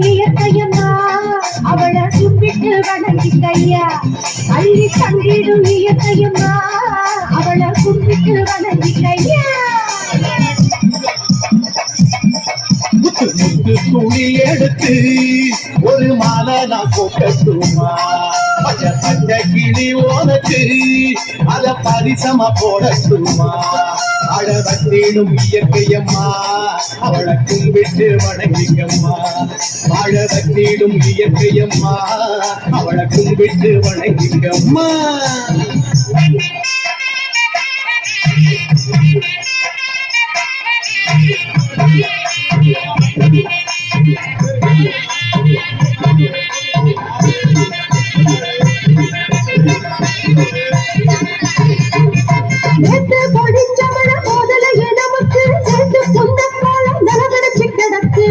இயற்கையம்மா அவளை கும்பிட்டு வணங்கிக்கையா அள்ளி தந்திடும் இயற்கையம்மா அவளை கும்பிட்டு வணங்கிக்கையா முத்து துணி எடுத்து ஒரு மாலை நான் போட்டட்டுமா பச்ச கிளி ஓனக்கு அத பரிசமா போடட்டுமா அழவத்திடும் இயற்கையம்மா அவளை கும்பிட்டு வணங்கிக்கம்மா அழவத்திடும் இயற்கையம்மா அவளை கும்பிட்டு வணங்கிக்கம்மா நேத்து பொடிச்சவள போதலையே நமக்கு சேர்த்து சொந்த காலம் நலவடைச்சு கிடக்கு